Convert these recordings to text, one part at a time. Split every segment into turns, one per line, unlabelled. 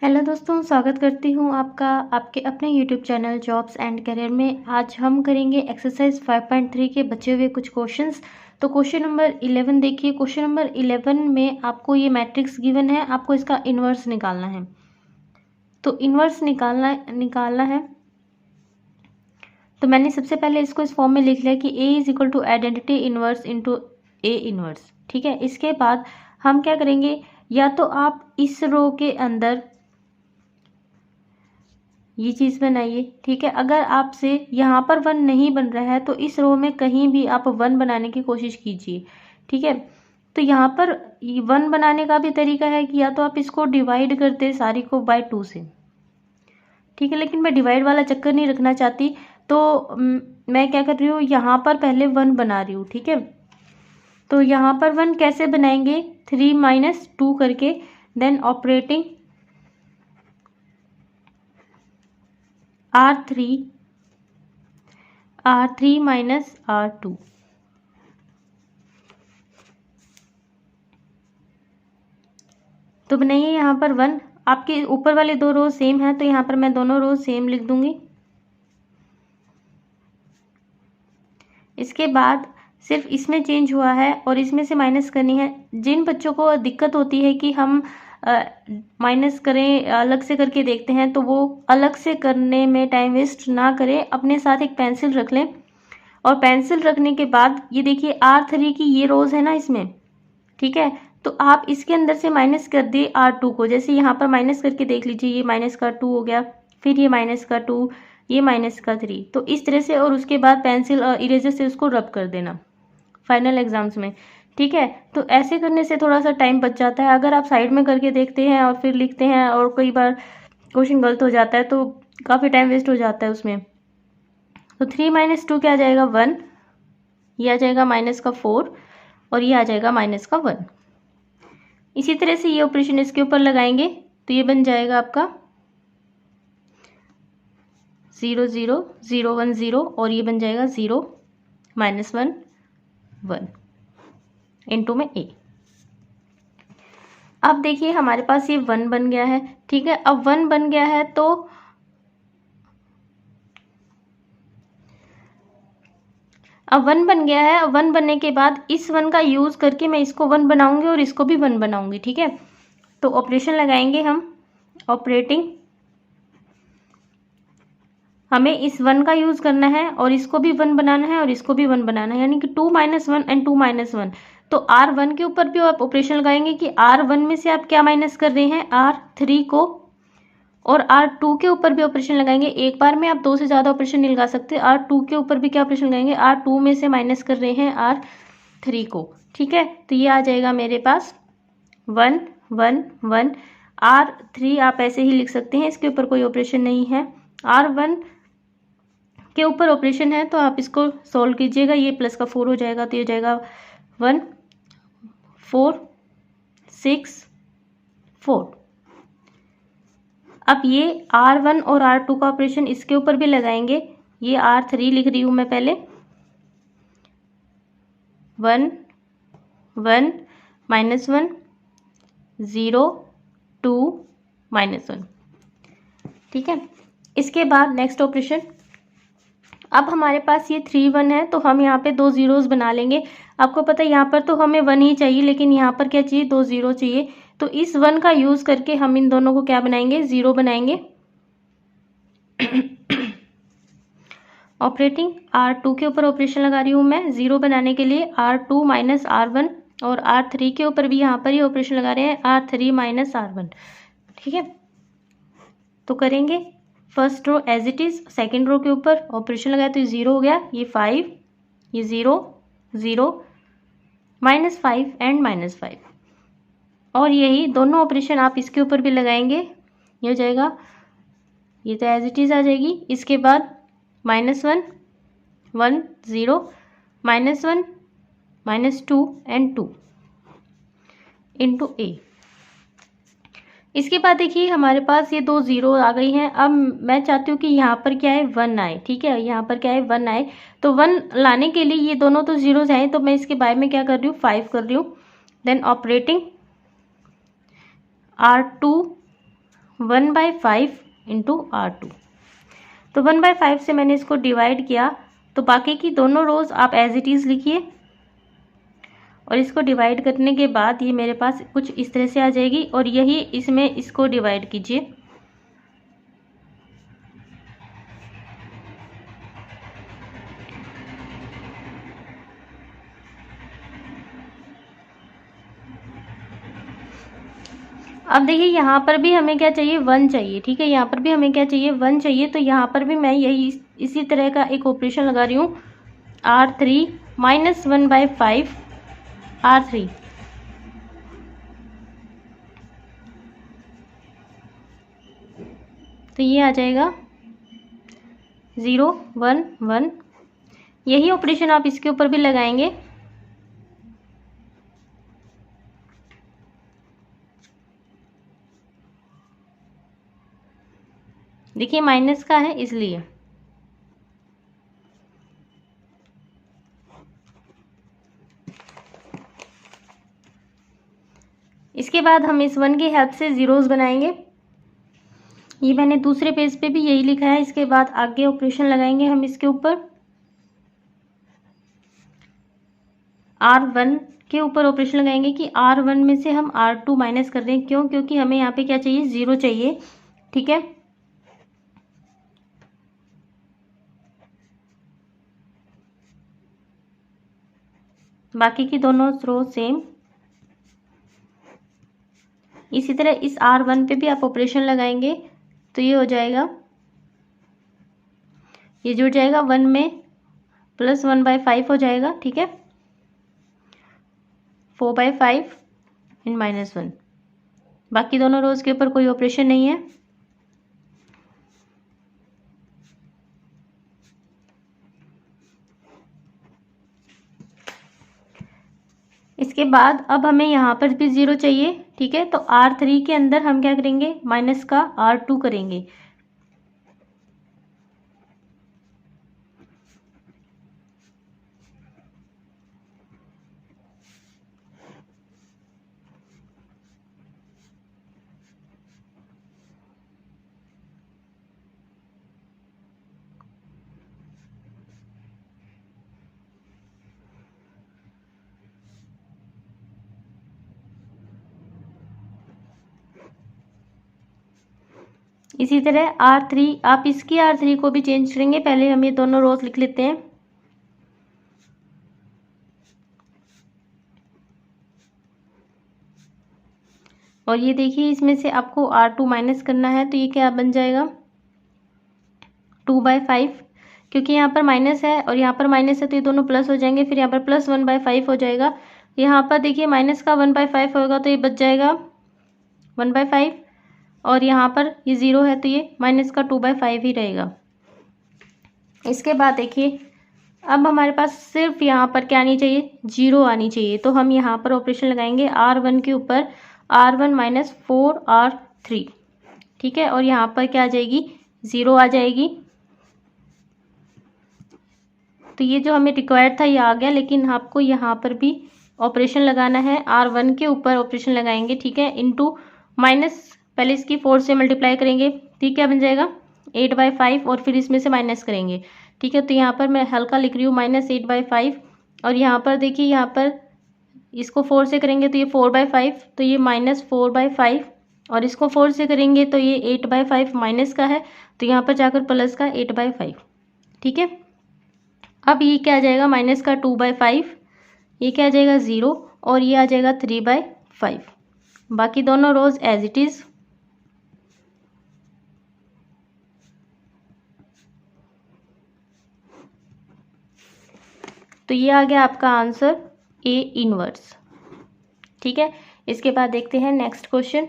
Hello दोस्तों, स्वागत करती हूँ आपका आपके अपने YouTube channel jobs and career में। आज हम करेंगे एक्सरसाइज 5.3 के बचे हुए कुछ क्वेश्चंस। तो क्वेश्चन नंबर 11 देखिए। क्वेश्चन नंबर 11 में आपको ये मैट्रिक्स गिवन है, आपको इसका इन्वर्स निकालना है। तो इन्वर्स निकालना है। तो मैंने सबसे पहले इसको इस फॉर्म में लिख लिया कि A is equal to identity inverse into A inverse. ठीक है, इसके बाद हम क्या करेंगे, या तो आप इस रो के अंदर ये चीज़ बनाइए। ठीक है, अगर आपसे यहाँ पर 1 नहीं बन रहा है तो इस रो में कहीं भी आप 1 बनाने की कोशिश कीजिए। ठीक है, तो यहाँ पर 1 बनाने का भी तरीका है कि या तो आप इसको डिवाइड कर दे सारी को बाय 2 से। ठीक है, लेकिन मैं डिवाइड वाला चक्कर नहीं रखना चाहती, तो मैं क्या कर रही हूँ, यहाँ पर पहले 1 बना रही हूँ। ठीक है, तो यहाँ पर 1 कैसे बनाएंगे, 3 - 2 करके, then operating R3 minus R2। तो बनाइए यहाँ पर 1। आपके ऊपर वाले 2 रो सेम हैं तो यहाँ पर मैं दोनों रो सेम लिख दूंगी। इसके बाद सिर्फ इसमें चेंज हुआ है और इसमें से माइनस करनी है। जिन बच्चों को दिक्कत होती है कि हम माइनस करें, अलग से करके देखते हैं, तो वो अलग से करने में टाइम वेस्ट ना करें, अपने साथ एक पेंसिल रख लें। और पेंसिल रखने के बाद ये देखिए R3 की ये रोज है ना इसमें। ठीक है, तो आप इसके अंदर से माइनस कर दिए R2 को। जैसे यहाँ पर माइनस करके देख लीजिए, ये माइनस का 2 हो गया, फिर ये माइनस का 2, ये माइनस का 3। तो इस तरह से, और उसके बाद पेंसिल और इरेजर से उसको रब कर देना फाइनल एग्जाम्स में। ठीक है, तो ऐसे करने से थोड़ा सा टाइम बच जाता है। अगर आप साइड में करके देखते हैं और फिर लिखते हैं और कई बार क्वेश्चन गलत हो जाता है तो काफ़ी टाइम वेस्ट हो जाता है उसमें। तो 3 - 2 क्या आ जाएगा, 1। ये आ जाएगा माइनस का 4 और ये आ जाएगा माइनस का 1। इसी तरह से ये ऑपरेशन इसके ऊपर लगाएंगे तो ये बन जाएगा आपका 0 0 0 1 0 और ये बन जाएगा 0 - 1 1 इनटू में A। अब देखिए हमारे पास ये 1 बन गया है। ठीक है, अब 1 बन गया है तो अब 1 बन गया है। अब 1 बनने के बाद इस 1 का यूज करके मैं इसको 1 बनाऊंगी और इसको भी 1 बनाऊंगी। ठीक है, तो ऑपरेशन लगाएंगे हम। ऑपरेटिंग, हमें इस 1 का यूज करना है और इसको भी 1 बनाना है और इसको भी 1 बनाना है, यानी कि 2 - 1 एंड 2 - 1। तो R1 के ऊपर भी आप ऑपरेशन लगाएंगे कि R1 में से आप क्या माइनस कर रहे हैं, R3 को, और R2 के ऊपर भी ऑपरेशन लगाएंगे। एक बार में आप 2 से ज़्यादा ऑपरेशन नहीं लगा सकते। R2 के ऊपर भी क्या ऑपरेशन लगाएंगे, R2 में से माइनस कर रहे हैं R3 को। ठीक है, तो ये आ जाएगा मेरे पास 1 1 1। R3 आप ऐसे ही लिख सकते हैं, इसके ऊपर कोई ऑपरेशन नहीं है। R1 के ऊपर ऑपरेशन है तो आप इसको सॉल्व कीजिएगा। ये प्लस का 4 हो जाएगा तो ये हो जाएगा 1 4 6 4। अब ये R1 और R2 का ऑपरेशन इसके ऊपर भी लगाएंगे। ये R3 लिख रही हूँ मैं पहले, 1 1 -1 0 2 -1। ठीक है, इसके बाद नेक्स्ट ऑपरेशन। अब हमारे पास ये 3 1 है तो हम यहाँ पे 2 जीरोस बना लेंगे। आपको पता है यहाँ पर तो हमें 1 ही चाहिए, लेकिन यहाँ पर क्या चाहिए, 2 0 चाहिए। तो इस 1 का यूज करके हम इन दोनों को क्या बनाएंगे, 0 बनाएंगे। ऑपरेटिंग, R2 के ऊपर ऑपरेशन लगा रही हूँ मैं 0 बनाने के लिए, R2 - R1, और R3 के ऊपर भी यहाँ पर ही ऑपरेशन लगा रहे हैं, R3 - R1। ठीक है, तो करेंगे first row as it is, second row के ऊपर ऑपरेशन लगाया तो ये 0 हो गया, ये 5, ये 0 0 -5 एंड -5। और यही दोनों ऑपरेशन आप इसके ऊपर भी लगाएंगे, ये हो जाएगा, ये तो एज इट इज आ जाएगी। इसके बाद -1 1 0 -1 -2 एंड 2 इंटू A। इसके बाद देखिए हमारे पास ये 2 0 आ गई हैं। अब मैं चाहती हूँ कि यहाँ पर क्या है, 1 आए। ठीक है, यहाँ पर क्या है, 1 आए। तो 1 लाने के लिए ये दोनों तो जीरोज आए, तो मैं इसके बाय में क्या कर रही हूँ, 5 कर रही हूँ। Then operating R2 1/5 into R2। तो 1/5 से मैंने इसको डिवाइड किया, तो बाकी की दोनों रोज आप एज इट इज़ लिखिए और इसको डिवाइड करने के बाद ये मेरे पास कुछ इस तरह से आ जाएगी और यही इसमें इसको डिवाइड कीजिए। अब देखिए यहाँ पर भी हमें क्या चाहिए, 1 चाहिए। ठीक है, यहाँ पर भी हमें क्या चाहिए, 1 चाहिए। तो यहाँ पर भी मैं यही इसी तरह का एक ऑपरेशन लगा रही हूँ, R3 माइनस 1/5 R3। तो ये आ जाएगा 0 1 1। यही ऑपरेशन आप इसके ऊपर भी लगाएंगे। देखिए माइनस का है इसलिए। इसके बाद हम इस 1 की हेल्प से जीरोस बनाएंगे। ये मैंने दूसरे पेज पे भी यही लिखा है। इसके बाद आगे ऑपरेशन लगाएंगे हम इसके ऊपर, R1 के ऊपर ऑपरेशन लगाएंगे कि R1 में से हम R2 माइनस कर रहे हैं। क्यों? क्योंकि हमें यहाँ पे क्या चाहिए, 0 चाहिए। ठीक है, बाकी की दोनों रो सेम। इसी तरह इस R1 पे भी आप ऑपरेशन लगाएंगे तो ये हो जाएगा, ये जुड़ जाएगा 1 में प्लस 1/5 हो जाएगा। ठीक है, 4/5 इन -1। बाकी दोनों रोज के ऊपर कोई ऑपरेशन नहीं है। इसके बाद अब हमें यहाँ पर भी 0 चाहिए। ठीक है, तो R3 के अंदर हम क्या करेंगे, माइनस का R2 करेंगे। इसी तरह R3, आप इसकी R3 को भी चेंज करेंगे। पहले हम ये दोनों रोज लिख लेते हैं। और ये देखिए इसमें से आपको R2 माइनस करना है, तो ये क्या बन जाएगा, 2/5। क्योंकि यहाँ पर माइनस है और यहाँ पर माइनस है तो ये दोनों प्लस हो जाएंगे। फिर यहाँ पर प्लस 1/5 हो जाएगा। यहाँ पर देखिए माइनस का 1/5 होगा तो ये बच जाएगा 1/5, और यहाँ पर ये 0 है तो ये माइनस का 2/5 ही रहेगा। इसके बाद देखिए अब हमारे पास सिर्फ यहाँ पर क्या आनी चाहिए, 0 आनी चाहिए। तो हम यहाँ पर ऑपरेशन लगाएंगे R1 के ऊपर, R1 माइनस 4R3। ठीक है, और यहाँ पर क्या आ जाएगी, 0 आ जाएगी। तो ये जो हमें रिक्वायर्ड था ये आ गया, लेकिन आपको यहाँ पर भी ऑपरेशन लगाना है। R1 के ऊपर ऑपरेशन लगाएंगे। ठीक है, इंटू माइनस, पहले इसकी 4 से मल्टीप्लाई करेंगे। ठीक, क्या बन जाएगा, 8/5, और फिर इसमें से माइनस करेंगे। ठीक है, तो यहाँ पर मैं हल्का लिख रही हूँ -8/5, और यहाँ पर देखिए यहाँ पर इसको 4 से करेंगे तो ये 4/5, तो ये -4/5, और इसको 4 से करेंगे तो ये 8/5 माइनस का है, तो यहाँ पर जाकर प्लस का 8/5। ठीक है, अब ये क्या आ जाएगा, माइनस का 2/5, ये क्या आ जाएगा 0, और ये आ जाएगा 3/5। बाकी दोनों रोज एज इट इज। तो ये आ गया आपका आंसर A इनवर्स। ठीक है, इसके बाद देखते हैं नेक्स्ट क्वेश्चन।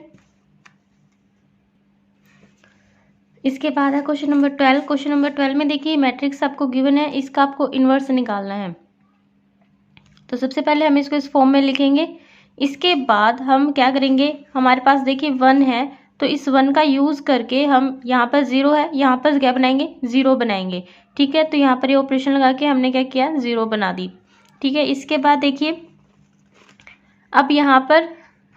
इसके बाद है क्वेश्चन नंबर 12। क्वेश्चन नंबर 12 में देखिए मैट्रिक्स आपको गिवन है, इसका आपको इन्वर्स निकालना है। तो सबसे पहले हम इसको इस फॉर्म में लिखेंगे। इसके बाद हम क्या करेंगे, हमारे पास देखिए 1 है, तो इस 1 का यूज करके हम यहाँ पर 0 है, यहाँ पर क्या बनाएंगे, 0 बनाएंगे। ठीक है, तो यहाँ पर ये ऑपरेशन लगा के हमने क्या किया, 0 बना दी। ठीक है, इसके बाद देखिए अब यहाँ पर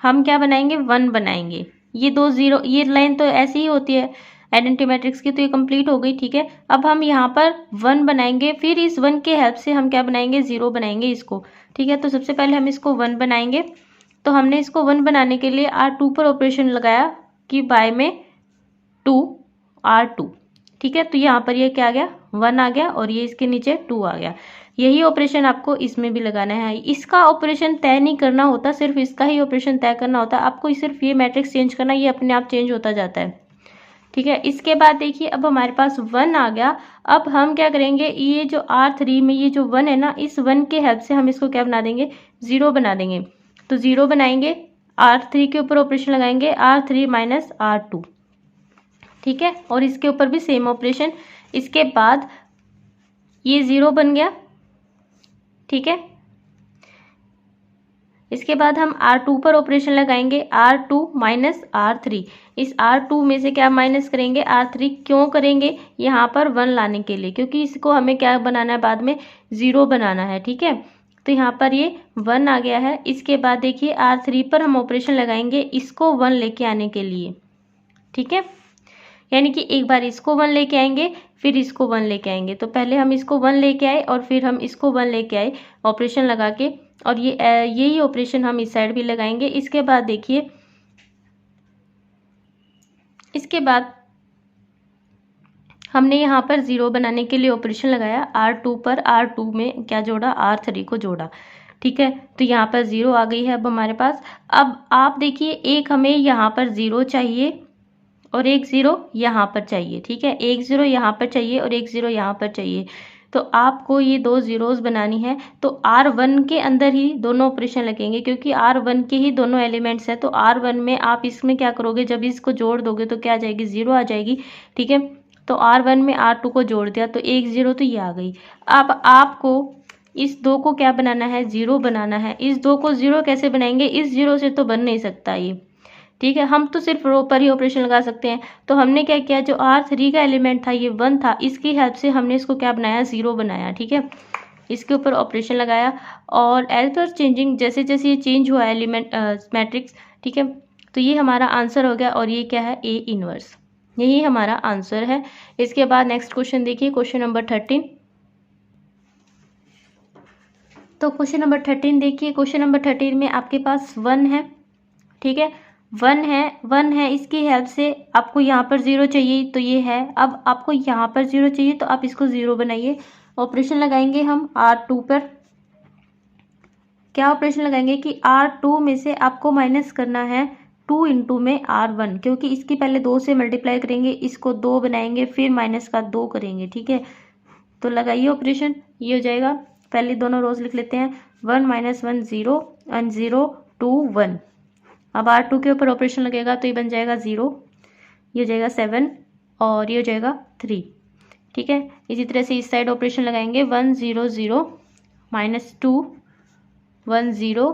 हम क्या बनाएंगे, 1 बनाएंगे। ये 2 0, ये लाइन तो ऐसी ही होती है आइडेंटिटी मैट्रिक्स की, तो ये कंप्लीट हो गई। ठीक है, अब हम यहाँ पर 1 बनाएंगे, फिर इस 1 के हेल्प से हम क्या बनाएंगे, 0 बनाएंगे इसको। ठीक है, तो सबसे पहले हम इसको 1 बनाएंगे। तो हमने इसको 1 बनाने के लिए R2 पर ऑपरेशन लगाया कि बाय में 2 R2। ठीक है, तो यहाँ पर ये क्या आ गया, 1 आ गया, और ये इसके नीचे 2 आ गया। यही ऑपरेशन आपको इसमें भी लगाना है। इसका ऑपरेशन तय नहीं करना होता, सिर्फ इसका ही ऑपरेशन तय करना होता है आपको। सिर्फ ये मैट्रिक्स चेंज करना, ये अपने आप चेंज होता जाता है। ठीक है, इसके बाद देखिए अब हमारे पास 1 आ गया। अब हम क्या करेंगे, ये जो R3 में ये जो 1 है ना, इस 1 के हेल्प से हम इसको क्या बना देंगे, 0 बना देंगे। तो 0 बनाएंगे, R3 के ऊपर ऑपरेशन लगाएंगे, R3 माइनस R2। ठीक है, और इसके ऊपर भी सेम ऑपरेशन। इसके बाद ये 0 बन गया। ठीक है, इसके बाद हम R2 पर ऑपरेशन लगाएंगे, R2 माइनस R3। इस R2 में से क्या माइनस करेंगे, R3। क्यों करेंगे, यहाँ पर 1 लाने के लिए, क्योंकि इसको हमें क्या बनाना है, बाद में 0 बनाना है। ठीक है, तो यहाँ पर ये 1 आ गया है। इसके बाद देखिए R3 पर हम ऑपरेशन लगाएंगे इसको 1 लेके आने के लिए। ठीक है, यानी कि एक बार इसको 1 लेके आएंगे, फिर इसको 1 लेके आएंगे। तो पहले हम इसको 1 लेके आए और फिर हम इसको 1 लेके आए ऑपरेशन लगा के, और यही ऑपरेशन हम इस साइड भी लगाएंगे। इसके बाद देखिए, इसके बाद हमने यहाँ पर 0 बनाने के लिए ऑपरेशन लगाया, R2 पर R2 में क्या जोड़ा, R3 को जोड़ा। ठीक है, तो यहाँ पर 0 आ गई है अब हमारे पास। अब आप देखिए, एक हमें यहाँ पर 0 चाहिए और एक 0 यहाँ पर चाहिए। ठीक है, एक 0 यहाँ पर चाहिए और एक 0 यहाँ पर चाहिए। तो आपको ये 2 zeros बनानी है, तो R1 के अंदर ही दोनों ऑपरेशन लगेंगे, क्योंकि R1 के ही दोनों एलिमेंट्स हैं। तो R1 में आप इसमें क्या करोगे, जब इसको जोड़ दोगे तो क्या आ जाएगी, 0 आ जाएगी। ठीक है, तो R1 में R2 को जोड़ दिया तो एक 0 तो ये आ गई। अब आपको इस 2 को क्या बनाना है, 0 बनाना है। इस 2 को 0 कैसे बनाएंगे, इस 0 से तो बन नहीं सकता ये। ठीक है, हम तो सिर्फ रो पर ही ऑपरेशन लगा सकते हैं। तो हमने क्या किया, जो R3 का एलिमेंट था ये 1 था, इसकी हेल्प से हमने इसको क्या बनाया, 0 बनाया। ठीक है, इसके ऊपर ऑपरेशन लगाया, और एज पर चेंजिंग, जैसे जैसे ये चेंज हुआ एलिमेंट मैट्रिक्स। ठीक है, तो ये हमारा आंसर हो गया, और ये क्या है, A इनवर्स। यही हमारा आंसर है। इसके बाद नेक्स्ट क्वेश्चन देखिए, क्वेश्चन नंबर 13। तो क्वेश्चन नंबर 13 देखिए, क्वेश्चन नंबर 13 में आपके पास 1 है। ठीक है, 1 है, इसकी हेल्प से आपको यहाँ पर 0 चाहिए, तो ये है। अब आपको यहाँ पर 0 चाहिए, तो आप इसको 0 बनाइए। ऑपरेशन लगाएंगे हम R2 पर। क्या ऑपरेशन लगाएंगे कि R2 में से आपको माइनस करना है 2 इंटू में R1, क्योंकि इसकी पहले 2 से मल्टीप्लाई करेंगे, इसको 2 बनाएंगे, फिर माइनस का 2 करेंगे। ठीक है, तो लगाइए ऑपरेशन, ये हो जाएगा। पहले दोनों रोज लिख लेते हैं, 1 माइनस 1 0 एंड 0 2 1। अब R2 के ऊपर ऑपरेशन लगेगा तो ये बन जाएगा 0, ये हो जाएगा 7, और ये हो जाएगा 3। ठीक है, इसी तरह से इस साइड ऑपरेशन लगाएंगे, 1 0 0 माइनस 2 1 0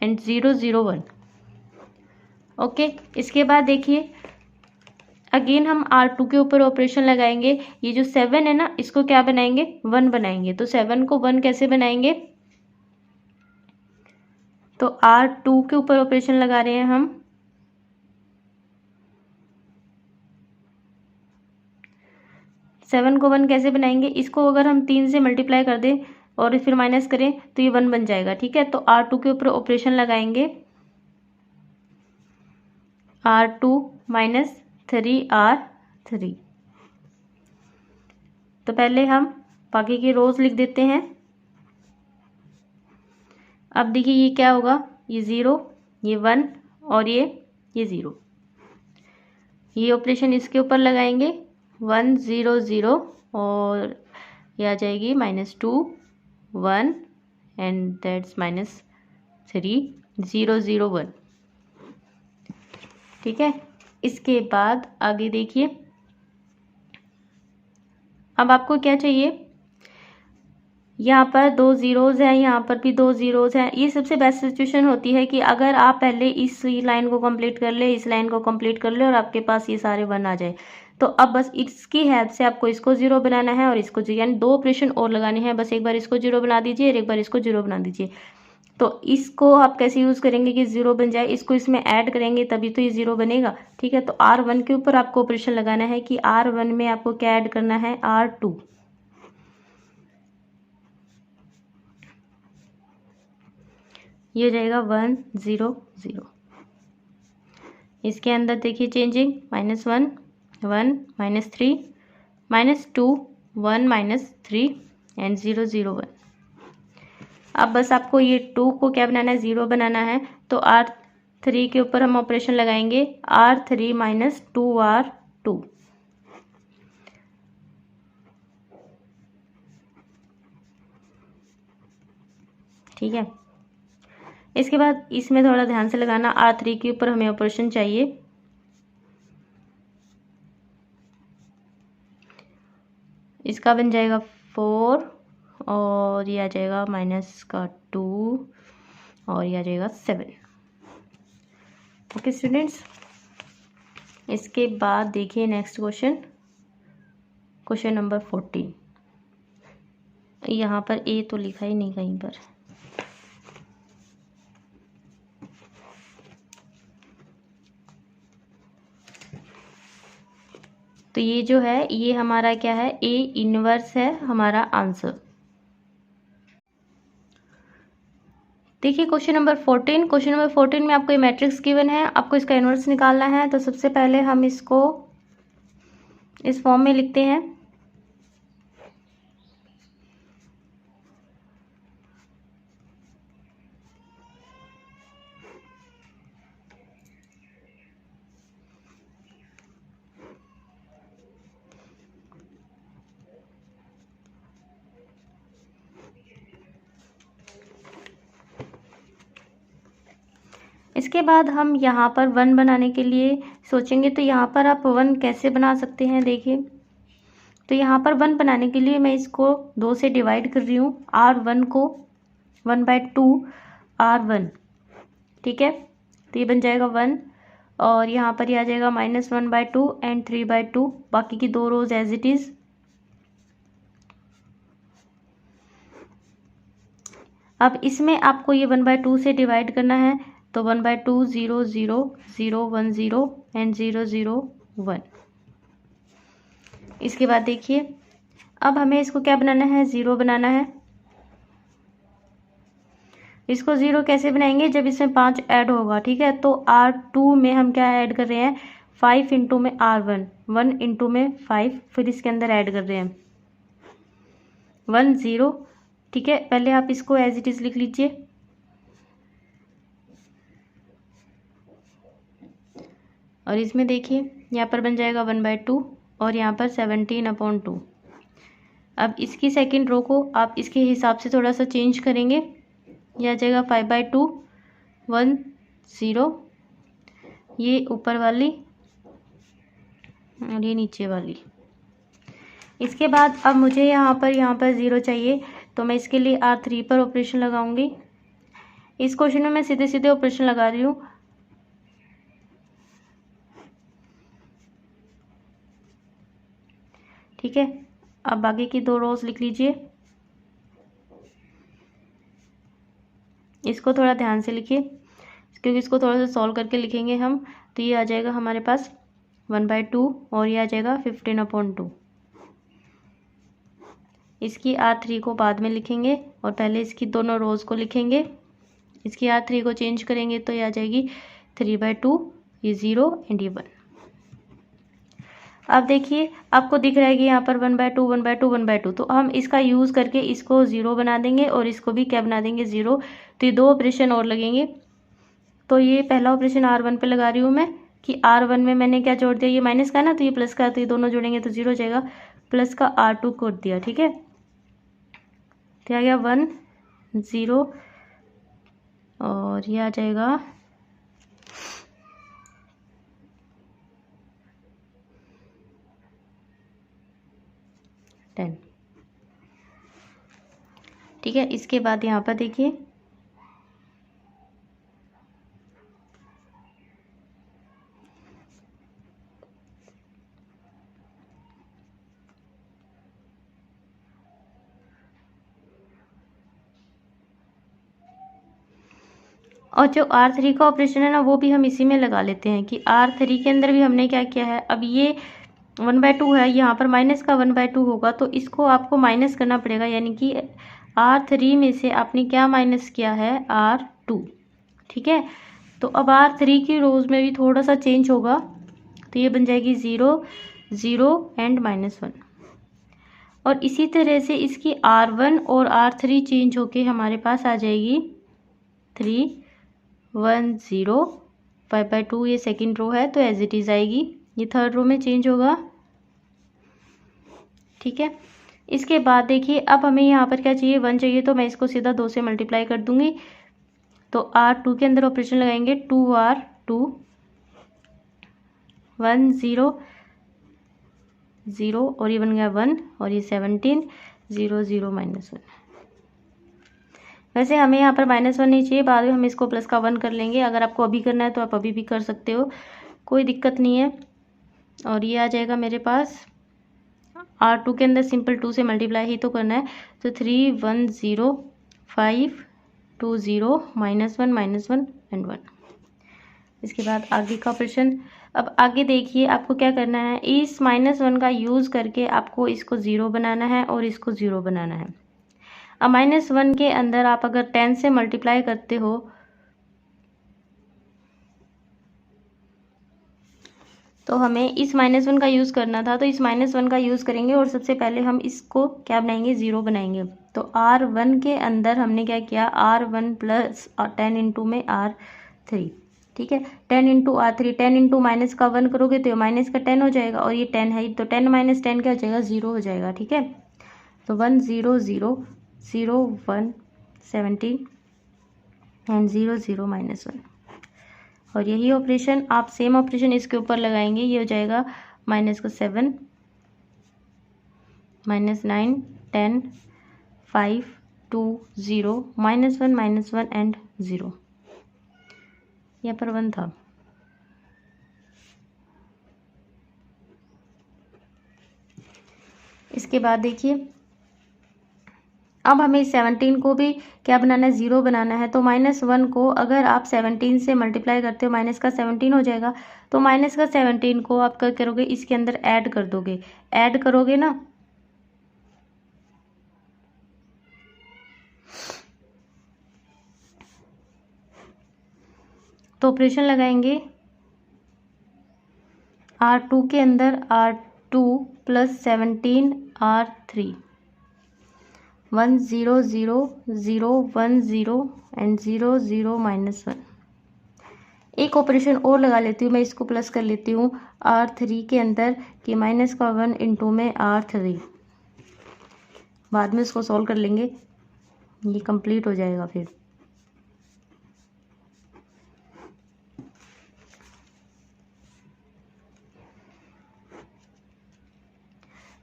एंड 0 0 1। ओके, इसके बाद देखिए अगेन हम R2 के ऊपर ऑपरेशन लगाएंगे। ये जो 7 है ना, इसको क्या बनाएंगे, 1 बनाएंगे। तो 7 को 1 कैसे बनाएंगे, तो R2 के ऊपर ऑपरेशन लगा रहे हैं हम। सेवन को 1 कैसे बनाएंगे, इसको अगर हम 3 से मल्टीप्लाई कर दें और फिर माइनस करें तो ये 1 बन जाएगा। ठीक है, तो R2 के ऊपर ऑपरेशन लगाएंगे, R2 माइनस 3R3। तो पहले हम बाकी की रोज लिख देते हैं। अब देखिए ये क्या होगा, ये 0, ये 1 और ये 0। ये ऑपरेशन इसके ऊपर लगाएंगे, 1 0 0, और ये आ जाएगी -2 1 एंड दैट्स -3 0 0 1। ठीक है, इसके बाद आगे देखिए, अब आपको क्या चाहिए, यहाँ पर 2 zeros हैं, यहाँ पर भी 2 zeros हैं। ये सबसे बेस्ट सिचुएशन होती है कि अगर आप पहले इस लाइन को कंप्लीट कर ले, इस लाइन को कंप्लीट कर ले, और आपके पास ये सारे 1 आ जाए। तो अब बस इसकी हेल्प से आपको इसको 0 बनाना है और इसको 0, यानी 2 ऑपरेशन और लगाने हैं। बस एक बार इसको 0 बना दीजिए और एक बार इसको 0 बना दीजिए। तो इसको आप कैसे यूज़ करेंगे कि ज़ीरो बन जाए, इसको इसमें ऐड करेंगे तभी तो ये ज़ीरो बनेगा। ठीक है, तो R1 के ऊपर आपको ऑपरेशन लगाना है कि R1 में आपको क्या ऐड करना है, R2। ये हो जाएगा 1 0 0। इसके अंदर देखिए चेंजिंग -1 1 -3 -2 1 -3 एंड 0 0 1। अब बस आपको ये 2 को क्या बनाना है, 0 बनाना है। तो R3 के ऊपर हम ऑपरेशन लगाएंगे, R3 - 2R2। ठीक है, इसके बाद इसमें थोड़ा ध्यान से लगाना, R3 के ऊपर हमें ऑपरेशन चाहिए। इसका बन जाएगा 4 और ये आ जाएगा -2 और ये आ जाएगा 7। ओके स्टूडेंट्स, इसके बाद देखिए नेक्स्ट क्वेश्चन, क्वेश्चन नंबर 14। यहाँ पर ए तो लिखा ही नहीं कहीं पर। तो ये जो है ये हमारा क्या है, ए इनवर्स है हमारा आंसर। देखिए क्वेश्चन नंबर 14, क्वेश्चन नंबर 14 में आपको ये मैट्रिक्स गिवन है, आपको इसका इनवर्स निकालना है। तो सबसे पहले हम इसको इस फॉर्म में लिखते हैं। इसके बाद हम यहाँ पर 1 बनाने के लिए सोचेंगे। तो यहाँ पर आप 1 कैसे बना सकते हैं, देखिए। तो यहाँ पर 1 बनाने के लिए मैं इसको 2 से डिवाइड कर रही हूँ, R1 को 1/2 R1। ठीक है, तो ये बन जाएगा 1 और यहाँ पर ये आ जाएगा -1/2 एंड 3/2, बाकी की 2 रोज एज इट इज। अब इसमें आपको ये 1/2 से डिवाइड करना है। तो 1/2 0 0 0 1 0 एंड 0 0 1। इसके बाद देखिए अब हमें इसको क्या बनाना है, 0 बनाना है। इसको 0 कैसे बनाएंगे, जब इसमें 5 ऐड होगा। ठीक है, तो R2 में हम क्या ऐड कर रहे हैं, 5 इंटू में R1, 1 इंटू में 5, फिर इसके अंदर ऐड कर रहे हैं 1 0। ठीक है, पहले आप इसको एज इट इज लिख लीजिए। और इसमें देखिए यहाँ पर बन जाएगा 1/2 और यहाँ पर 17/2। अब इसकी सेकंड रो को आप इसके हिसाब से थोड़ा सा चेंज करेंगे। यह आ जाएगा 5/2 1 0, ये ऊपर वाली और ये नीचे वाली। इसके बाद अब मुझे यहाँ पर 0 चाहिए, तो मैं इसके लिए R3 पर ऑपरेशन लगाऊंगी। इस क्वेश्चन में मैं सीधे सीधे ऑपरेशन लगा रही हूँ। ठीक है, अब आगे की 2 रोज लिख लीजिए। इसको थोड़ा ध्यान से लिखिए क्योंकि इसको थोड़ा सा सॉल्व करके लिखेंगे हम। तो ये आ जाएगा हमारे पास 1/2 और ये आ जाएगा 15/2। इसकी R3 को बाद में लिखेंगे और पहले इसकी दोनों रोज को लिखेंगे। इसकी R3 को चेंज करेंगे तो ये आ जाएगी 3/2, ये 0 एंड ये 1। अब देखिए आपको दिख रहा है कि यहाँ पर 1/2 1/2 1/2, तो हम इसका यूज़ करके इसको 0 बना देंगे और इसको भी क्या बना देंगे, 0। तो ये 2 ऑपरेशन और लगेंगे। तो ये पहला ऑपरेशन R1 पे लगा रही हूँ मैं कि R1 में मैंने क्या जोड़ दिया, ये माइनस का ना, तो ये प्लस का, तो ये दोनों जोड़ेंगे तो 0 हो जाएगा। प्लस का R2 कर दिया। ठीक है, तो आ गया 1 0 और ये आ जाएगा 10। ठीक है, इसके बाद यहाँ पर देखिए और जो R3 का ऑपरेशन है ना वो भी हम इसी में लगा लेते हैं कि R3 के अंदर भी हमने क्या किया है, अब ये 1/2 है, यहाँ पर माइनस का 1/2 होगा तो इसको आपको माइनस करना पड़ेगा, यानी कि R3 में से आपने क्या माइनस किया है, R2। ठीक है, तो अब R3 की रोज में भी थोड़ा सा चेंज होगा, तो ये बन जाएगी 0 0 एंड -1। और इसी तरह से इसकी R1 और R3 चेंज होके हमारे पास आ जाएगी 3 1 0 5/2। ये सेकेंड रो है तो एज इट इज आएगी, ये थर्ड रो में चेंज होगा। ठीक है, इसके बाद देखिए अब हमें यहाँ पर क्या चाहिए, 1 चाहिए, तो मैं इसको सीधा 2 से मल्टीप्लाई कर दूंगी। तो R2 के अंदर ऑपरेशन लगाएंगे, 2R2 1 0 0 और ये बन गया 1 और ये 17 0 0 -1। वैसे हमें यहाँ पर -1 नहीं चाहिए, बाद में हम इसको प्लस का 1 कर लेंगे। अगर आपको अभी करना है तो आप अभी भी कर सकते हो, कोई दिक्कत नहीं है। और ये आ जाएगा मेरे पास R2 के अंदर सिंपल 2 से मल्टीप्लाई ही तो करना है, तो 3 1 0 5 2 0 -1 एंड 1। इसके बाद आगे का ऑपरेशन। अब आगे देखिए आपको क्या करना है, इस -1 का यूज़ करके आपको इसको 0 बनाना है और इसको 0 बनाना है। अब -1 के अंदर आप अगर 10 से मल्टीप्लाई करते हो तो हमें इस -1 का यूज़ करना था, तो इस -1 का यूज़ करेंगे और सबसे पहले हम इसको क्या बनाएंगे, 0 बनाएंगे। तो R1 के अंदर हमने क्या किया, R1 प्लस 10 इंटू में R3। ठीक है, 10 इंटू R3, 10 इंटू माइनस का 1 करोगे तो माइनस का 10 हो जाएगा, और ये 10 है तो 10 - 10 क्या हो जाएगा, 0 हो जाएगा। ठीक है, तो 1 0 0 0 1 17 एंड 0 0 -1। और यही ऑपरेशन आप सेम ऑपरेशन इसके ऊपर लगाएंगे, ये हो जाएगा -7 -9 10 5 2 0 -1 एंड 0। यहाँ पर 1 था। इसके बाद देखिए अब हमें 17 को भी क्या बनाना है, 0 बनाना है। तो -1 को अगर आप 17 से मल्टीप्लाई करते हो, माइनस का 17 हो जाएगा। तो माइनस का 17 को आप क्या करोगे, इसके अंदर ऐड कर दोगे, ऐड करोगे ना तो ऑपरेशन लगाएंगे R2 के अंदर R2 प्लस 17 R3 1 0 0 0 1 0 एंड 0 0 -1। एक ऑपरेशन और लगा लेती हूँ मैं, इसको प्लस कर लेती हूँ R3 के अंदर कि माइनस का 1 इंटू में R3। बाद में इसको सॉल्व कर लेंगे, ये कंप्लीट हो जाएगा फिर।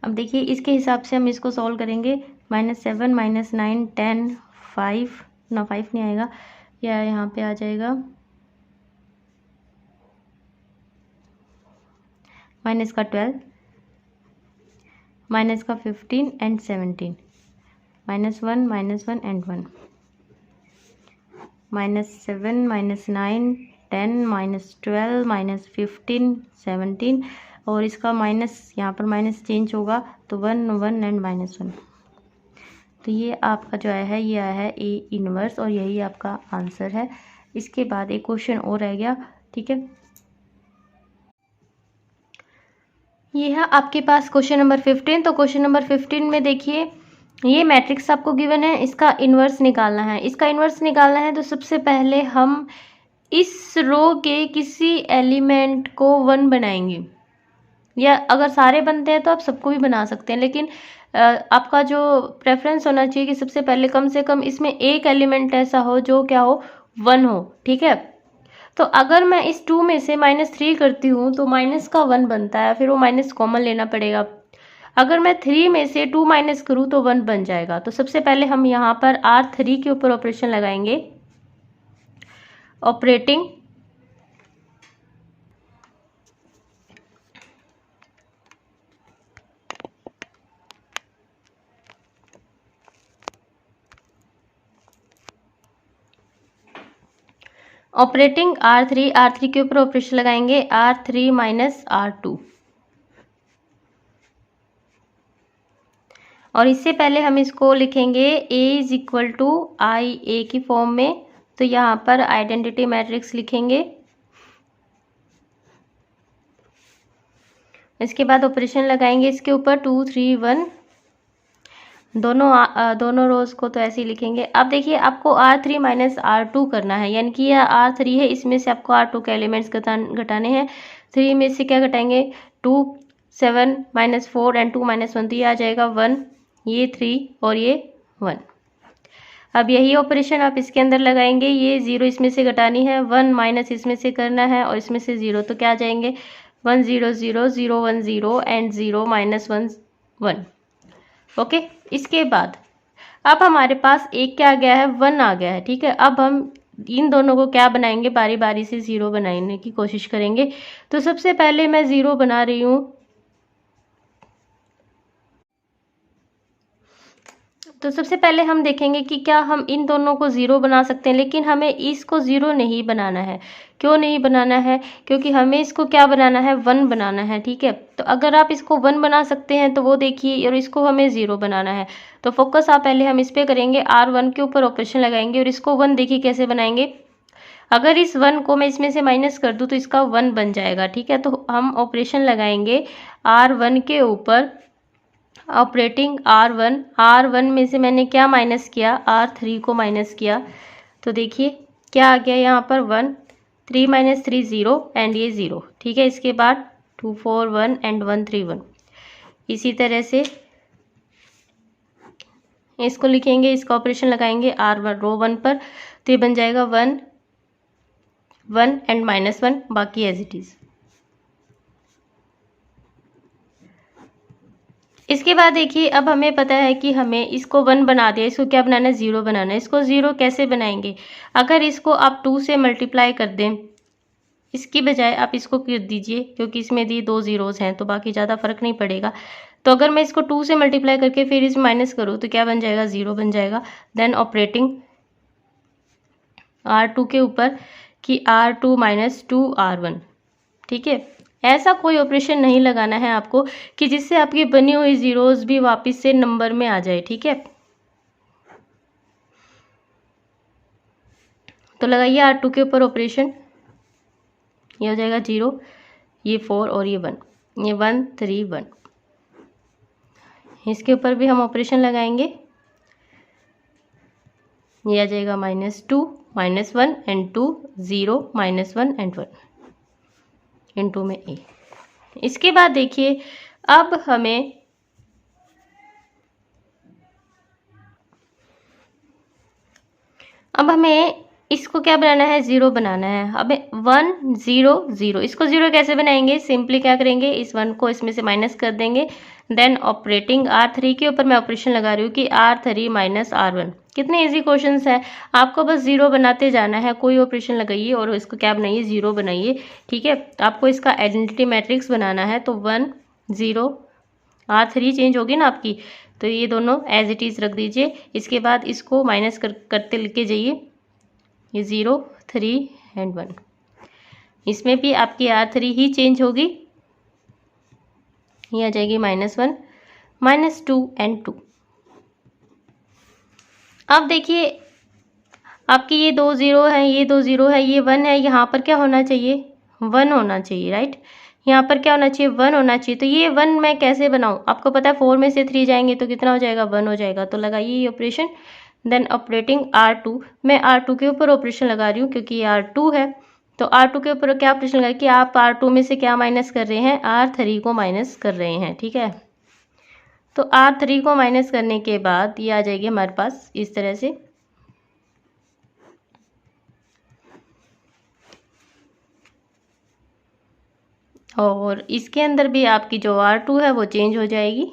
अब देखिए इसके हिसाब से हम इसको सॉल्व करेंगे, -7 -9 10 5 ना 5 नहीं आएगा, या यहाँ पे आ जाएगा माइनस का 12 माइनस का 15 एंड 17 -1 एंड 1 -7 -9 10 -12 -15 17, और इसका माइनस यहाँ पर माइनस चेंज होगा तो 1 1 एंड -1। तो ये आपका जो आया है, ये आया है A इनवर्स, और यही आपका आंसर है। इसके बाद एक क्वेश्चन और रह गया। ठीक है, ये है आपके पास क्वेश्चन नंबर 15। तो क्वेश्चन नंबर 15 में देखिए ये मैट्रिक्स आपको गिवन है, इसका इन्वर्स निकालना है। इसका इन्वर्स निकालना है तो सबसे पहले हम इस रो के किसी एलिमेंट को 1 बनाएंगे, या अगर सारे बनते हैं तो आप सबको भी बना सकते हैं, लेकिन आपका जो प्रेफरेंस होना चाहिए कि सबसे पहले कम से कम इसमें एक एलिमेंट ऐसा हो जो क्या हो, 1 हो। ठीक है, तो अगर मैं इस 2 में से -3 करती हूँ तो माइनस का 1 बनता है, फिर वो माइनस कॉमन लेना पड़ेगा। अगर मैं 3 में से 2 माइनस करूँ तो 1 बन जाएगा। तो सबसे पहले हम यहाँ पर R3 के ऊपर ऑपरेशन लगाएंगे, ऑपरेटिंग ऑपरेटिंग R3 के ऊपर ऑपरेशन लगाएंगे R3 माइनस R2, और इससे पहले हम इसको लिखेंगे A इज इक्वल टू आई ए की फॉर्म में, तो यहाँ पर आइडेंटिटी मैट्रिक्स लिखेंगे। इसके बाद ऑपरेशन लगाएंगे इसके ऊपर 2 3 1, दोनों रोज को तो ऐसे ही लिखेंगे। अब देखिए आपको R3 माइनस R2 करना है, यानी कि यह R3 है, इसमें से आपको R2 के एलिमेंट्स घटाने हैं। 3 में से क्या घटाएंगे, 2 7 माइनस 4 एंड 2 माइनस 1, तो ये आ जाएगा 1, ये 3 और ये 1। अब यही ऑपरेशन आप इसके अंदर लगाएंगे, ये 0 इसमें से घटानी है, 1 माइनस इसमें से करना है और इसमें से 0, तो क्या आ जाएंगे 1 0 0 0 1 0 एंड 0 माइनस 1 1। ओके, इसके बाद अब हमारे पास एक क्या आ गया है, 1 आ गया है। ठीक है, अब हम इन दोनों को क्या बनाएंगे, बारी बारी से 0 बनाने की कोशिश करेंगे। तो सबसे पहले मैं 0 बना रही हूँ, तो सबसे पहले हम देखेंगे कि क्या हम इन दोनों को 0 बना सकते हैं, लेकिन हमें इसको 0 नहीं बनाना है। क्यों नहीं बनाना है, क्योंकि हमें इसको क्या बनाना है, 1 बनाना है। ठीक है, तो अगर आप इसको 1 बना सकते हैं तो वो देखिए, और इसको हमें 0 बनाना है, तो फोकस आप पहले हम इस पर करेंगे, R1 के ऊपर ऑपरेशन लगाएंगे और इसको 1 देखिए कैसे बनाएंगे। अगर इस 1 को मैं इसमें से माइनस कर दूँ तो इसका 1 बन जाएगा। ठीक है, तो हम ऑपरेशन लगाएंगे R1 के ऊपर, ऑपरेटिंग R1 में से मैंने क्या माइनस किया, R3 को माइनस किया, तो देखिए क्या आ गया यहाँ पर 1, 3 माइनस 3 0 एंड ये 0। ठीक है, इसके बाद 2 4 1 एंड 1 3 1। इसी तरह से इसको लिखेंगे, इसका ऑपरेशन लगाएंगे R1 रो 1 पर, तो ये बन जाएगा 1 1 एंड माइनस 1, बाकी एज इट इज। इसके बाद देखिए अब हमें पता है कि हमें इसको 1 बना दिया, इसको क्या बनाना है, 0 बनाना है। इसको 0 कैसे बनाएंगे, अगर इसको आप 2 से मल्टीप्लाई कर दें, इसकी बजाय आप इसको कर दीजिए, क्योंकि इसमें दी 2 जीरोस हैं तो बाकी ज़्यादा फर्क नहीं पड़ेगा। तो अगर मैं इसको 2 से मल्टीप्लाई करके फिर इसमें माइनस करूँ तो क्या बन जाएगा, 0 बन जाएगा। देन ऑपरेटिंग R2 के ऊपर कि R2 माइनस 2 R1। ठीक है, ऐसा कोई ऑपरेशन नहीं लगाना है आपको कि जिससे आपकी बनी हुई जीरोस भी वापस से नंबर में आ जाए। ठीक है, तो लगाइए R2 के ऊपर ऑपरेशन, ये हो जाएगा 0, ये 4 और ये 1, ये 1 3 1। इसके ऊपर भी हम ऑपरेशन लगाएंगे, ये आ जाएगा -2 -1 एंड 2 0 -1 एंड 1 इनटू में ए। इसके बाद देखिए अब हमें इसको क्या बनाना है, 0 बनाना है। हमें 1 0 0, इसको 0 कैसे बनाएंगे, सिंपली क्या करेंगे, इस 1 को इसमें से माइनस कर देंगे। देन ऑपरेटिंग R3 के ऊपर मैं ऑपरेशन लगा रही हूँ कि R3 माइनस R1। कितने इजी क्वेश्चंस हैं, आपको बस 0 बनाते जाना है, कोई ऑपरेशन लगाइए और इसको क्या बनाइए, 0 बनाइए। ठीक है, आपको इसका आइडेंटिटी मैट्रिक्स बनाना है, तो 1 0 R3 चेंज होगी ना आपकी, तो ये दोनों एज इट इज रख दीजिए। इसके बाद इसको माइनस करते लेके जाइए, ये 0 3 एंड 1, इसमें भी आपकी R3 ही चेंज होगी, ये आ जाएगी -1 -2 एंड 2। अब देखिए आपकी ये 2 0 है, ये 2 0 है, ये 1 है, यहाँ पर क्या होना चाहिए, 1 होना चाहिए, राइट। यहाँ पर क्या होना चाहिए, 1 होना चाहिए। तो ये 1 मैं कैसे बनाऊँ, आपको पता है 4 में से 3 जाएंगे तो कितना हो जाएगा, 1 हो जाएगा। तो लगाइए ये ऑपरेशन। देन ऑपरेटिंग R2, मैं R2 के ऊपर ऑपरेशन लगा रही हूँ क्योंकि ये R2 है, तो R2 के ऊपर क्या ऑपरेशन लगा कि आप R2 में से क्या माइनस कर रहे हैं, R3 को माइनस कर रहे हैं। ठीक है, तो R3 को माइनस करने के बाद ये आ जाएगी हमारे पास इस तरह से, और इसके अंदर भी आपकी जो R2 है वो चेंज हो जाएगी।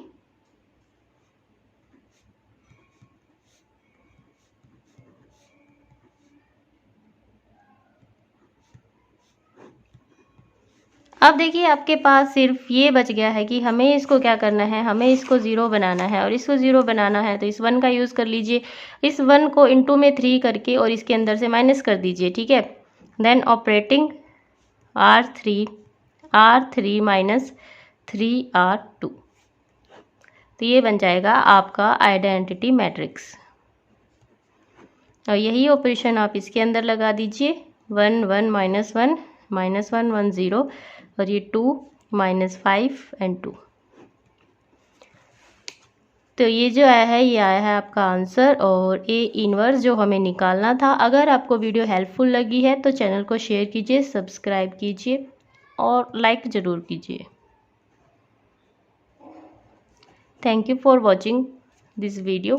अब देखिए आपके पास सिर्फ ये बच गया है कि हमें इसको क्या करना है, हमें इसको 0 बनाना है, और इसको 0 बनाना है तो इस 1 का यूज़ कर लीजिए। इस 1 को इंटू में 3 करके और इसके अंदर से माइनस कर दीजिए। ठीक है, then operating R3 minus 3R2, तो ये बन जाएगा आपका आइडेंटिटी मैट्रिक्स। और यही ऑपरेशन आप इसके अंदर लगा दीजिए, 1 1 -1 -1 1 0 और ये 2 -5 एंड 2। तो ये जो आया है, ये आया है आपका आंसर और ए इनवर्स जो हमें निकालना था। अगर आपको वीडियो हेल्पफुल लगी है तो चैनल को शेयर कीजिए, सब्सक्राइब कीजिए और लाइक ज़रूर कीजिए। Thank you for watching this video.